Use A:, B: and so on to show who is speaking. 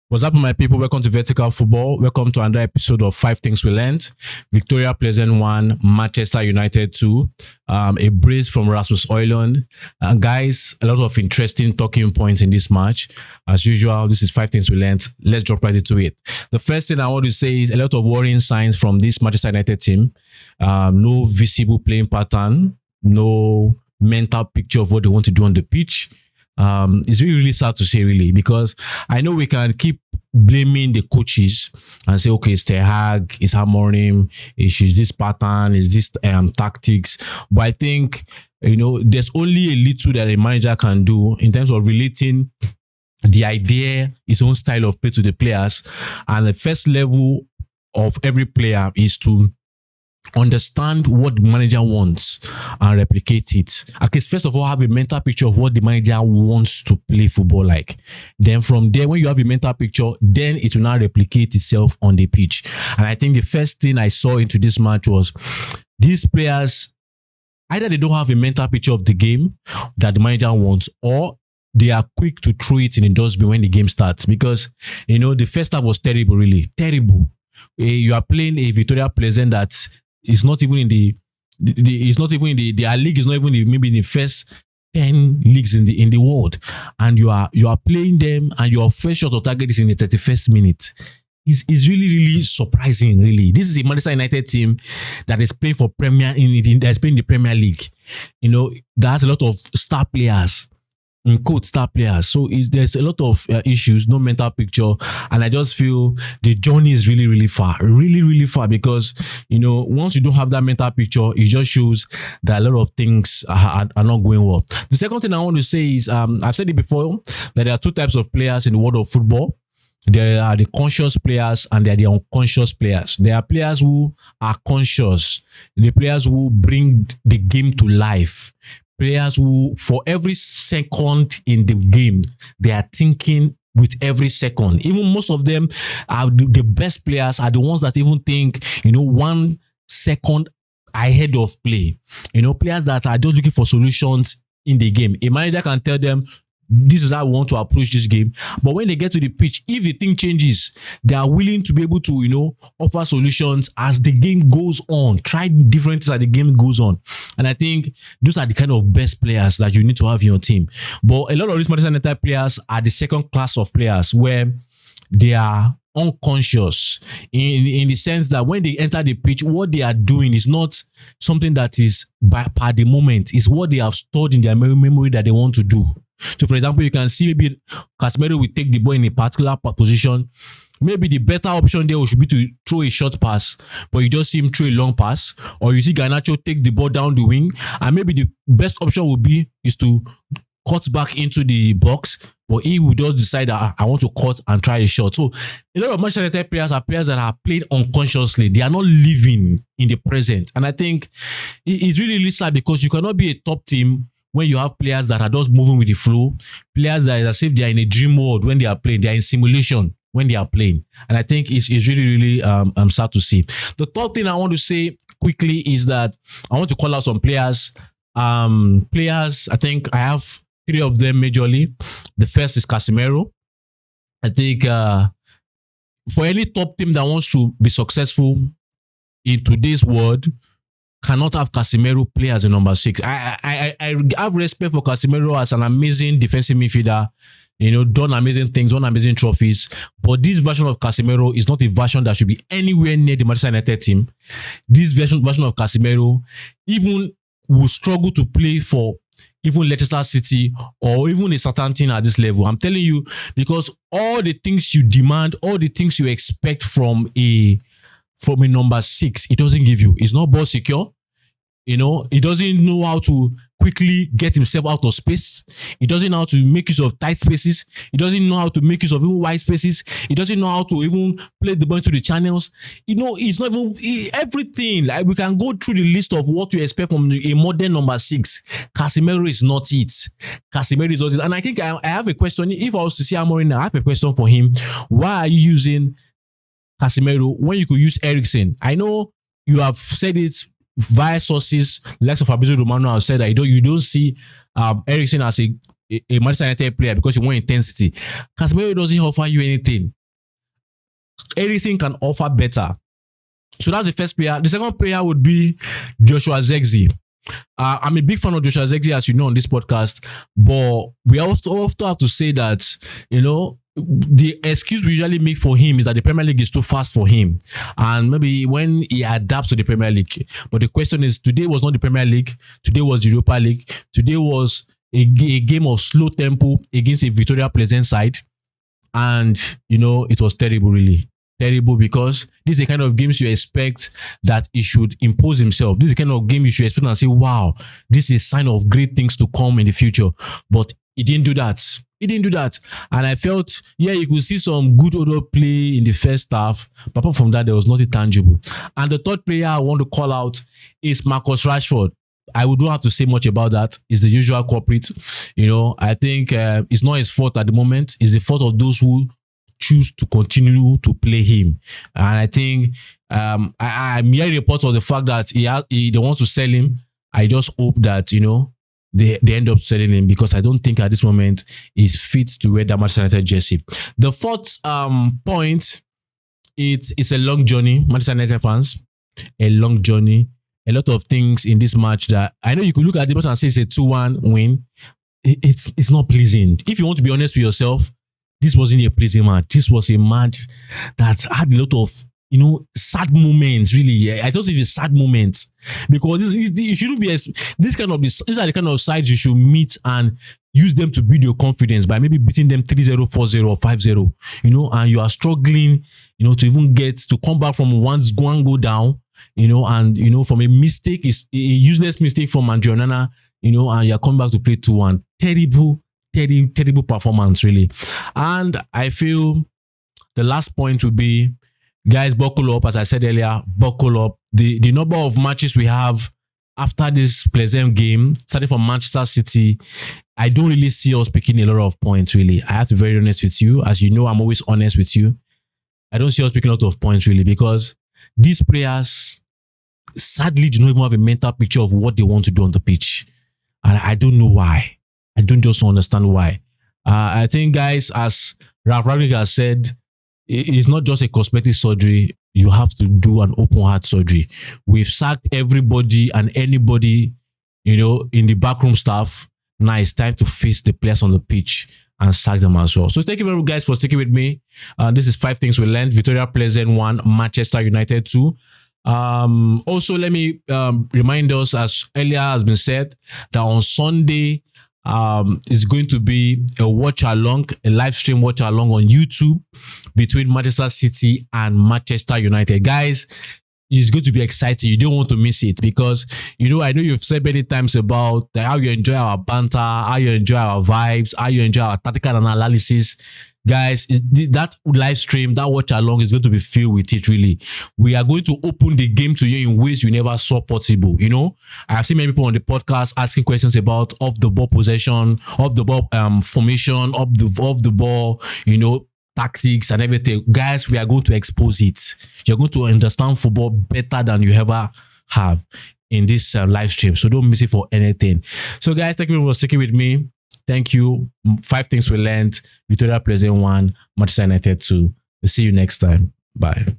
A: What's up, my people? Welcome to Vertical Football. Welcome to another episode of 5 Things We Learned. Viktoria Plzen 1, Manchester United 2. A brace from Rasmus Hojlund. Guys, a lot of interesting talking points in this match. As usual, this is 5 Things We Learned. Let's jump right into it. The first thing I want to say is a lot of worrying signs from this Manchester United team. No visible playing pattern. No mental picture of what they want to do on the pitch. It's really sad to say, really, because I know we can keep blaming the coaches and say, okay, it's Ten Hag, it's Amorim, it's this pattern, it's this tactics. But I think, there's only a little that a manager can do in terms of relating the idea, his own style of play to the players. And the first level of every player is to understand what the manager wants and replicate it. Okay, first of all, have a mental picture of what the manager wants to play football like. Then from there, when you have a mental picture, then it will now replicate itself on the pitch. And I think the first thing I saw into this match was these players, either they don't have a mental picture of the game that the manager wants, or they are quick to throw it in the dustbin when the game starts. Because, the first half was terrible, really. Terrible. You are playing a Viktoria Plzen that is not even in their league is not even maybe in the first 10 leagues in the world, and you are playing them, and your first shot of target is in the 31st minute. It's really surprising. Really, this is a Manchester United team that is playing for that's playing the Premier League. That has a lot of star players. Star players. So there's a lot of issues, no mental picture, and I just feel the journey is really far, really far, because once you don't have that mental picture, it just shows that a lot of things are not going well. The second thing I want to say is I've said it before that there are two types of players in the world of football. There are the conscious players and there are the unconscious players. There are players who are conscious, the players who bring the game to life. Players who, for every second in the game, they are thinking with every second. Even most of them are the best players, are the ones that even think, 1 second ahead of play. Players that are just looking for solutions in the game. A manager can tell them, this is how we want to approach this game. But when they get to the pitch, if the thing changes, they are willing to be able to, offer solutions as the game goes on. Try different things as the game goes on. And I think those are the kind of best players that you need to have in your team. But a lot of these Manchester United players are the second class of players where they are unconscious in the sense that when they enter the pitch, what they are doing is not something that is by the moment. It's what they have stored in their memory that they want to do. So, for example, you can see maybe Casemiro will take the ball in a particular position. Maybe the better option there should be to throw a short pass, but you just see him throw a long pass. Or you see Garnacho take the ball down the wing, and maybe the best option would be is to cut back into the box, but he will just decide that I want to cut and try a shot. So a lot of Manchester United players are players that are playing unconsciously. They are not living in the present. And I think it's really sad because you cannot be a top team when you have players that are just moving with the flow, players that are as if they are in a dream world when they are playing, they are in simulation when they are playing. And I think it's really sad to see. The third thing I want to say quickly is that I want to call out some players. I think I have 3 of them majorly. The first is Casemiro. I think for any top team that wants to be successful in today's world, cannot have Casemiro play as a number 6. I have respect for Casemiro as an amazing defensive midfielder, done amazing things, won amazing trophies. But this version of Casemiro is not a version that should be anywhere near the Manchester United team. This version of Casemiro even will struggle to play for even Leicester City or even a certain team at this level. I'm telling you, because all the things you demand, all the things you expect from a number 6, it doesn't give you. It's not ball secure. He doesn't know how to quickly get himself out of space. He doesn't know how to make use of tight spaces. He doesn't know how to make use of even wide spaces. He doesn't know how to even play the ball into the channels. It's not even everything. Like, we can go through the list of what you expect from a modern number 6. Casemiro is not it. Casemiro is not it. And I think I have a question. If I was to see Amorim, I have a question for him. Why are you using Casemiro when you could use Eriksen? I know you have said it via sources, like Fabrizio Romano have said that you don't see Eriksen as a Manchester United player because you want intensity. Casemiro doesn't offer you anything. Everything can offer better. So that's the first player. The second player would be Joshua Zirkzee. I'm a big fan of Joshua Zirkzee, as you know, on this podcast, but we also have to say that, you know, the excuse we usually make for him is that the Premier League is too fast for him, and maybe when he adapts to the Premier League. But the question is, today was not the Premier League. Today was the Europa League. Today was a game of slow tempo against a Viktoria Plzen side, and you know, it was terrible, really terrible, because this is the kind of games you expect that he should impose himself. This is the kind of game you should expect and say, wow, this is a sign of great things to come in the future. But he didn't do that. He didn't do that. And I felt, yeah, you could see some good order play in the first half, but apart from that, there was nothing tangible. And the third player I want to call out is Marcus Rashford. I would not have to say much about that. It's the usual culprit. You know, I think it's not his fault at the moment. It's the fault of those who choose to continue to play him. And I think I'm hearing reports of the fact that they want to sell him. I just hope that, you know, they end up selling him, because I don't think at this moment he's fit to wear that Manchester United jersey. The fourth point, it's a long journey, Manchester United fans. A long journey. A lot of things in this match that I know you could look at the match and say it's a 2-1 win. It's not pleasing. If you want to be honest with yourself, this wasn't a pleasing match. This was a match that had a lot of, you know, sad moments, really. I thought it was sad moments, because it shouldn't be these are the kind of sides you should meet and use them to build your confidence by maybe beating them 3-0, 4-0, or 5-0, you know, and you are struggling, you know, to even get to come back from one go down, you know, and, you know, from a mistake, is a useless mistake from onana, you know, and you're coming back to play 2-1. Terrible performance, really. And I feel the last point would be, guys, buckle up. As I said earlier, buckle up. The number of matches we have after this Plzen game, starting from Manchester City, I don't really see us picking a lot of points, really. I have to be very honest with you. As you know, I'm always honest with you. I don't see us picking a lot of points, really, because these players sadly do not even have a mental picture of what they want to do on the pitch. And I don't know why. I don't just understand why. I think, guys, as Ralph Rangnick has said, it's not just a cosmetic surgery. You have to do an open heart surgery. We've sacked everybody and anybody, you know, in the backroom staff. Now it's time to face the players on the pitch and sack them as well. So thank you very much, guys, for sticking with me. This is 5 Things We Learned. Viktoria Plzen 1, Manchester United 2. Also, let me remind us, as earlier has been said, that on Sunday, it's going to be a watch along, a live stream watch along on YouTube between Manchester City and Manchester United. Guys, it's going to be exciting. You don't want to miss it, because, you know, I know you've said many times about how you enjoy our banter, how you enjoy our vibes, how you enjoy our tactical analysis. Guys, that live stream, that watch along is going to be filled with it, really. We are going to open the game to you in ways you never saw possible. You know, I have seen many people on the podcast asking questions about off the ball possession, off the ball formation, off the ball, you know, tactics and everything. Guys, we are going to expose it. You're going to understand football better than you ever have in this live stream. So don't miss it for anything. So, guys, thank you for sticking with me. Thank you. 5 Things We Learned. Viktoria Plzen 1, Manchester United 2. We'll see you next time. Bye.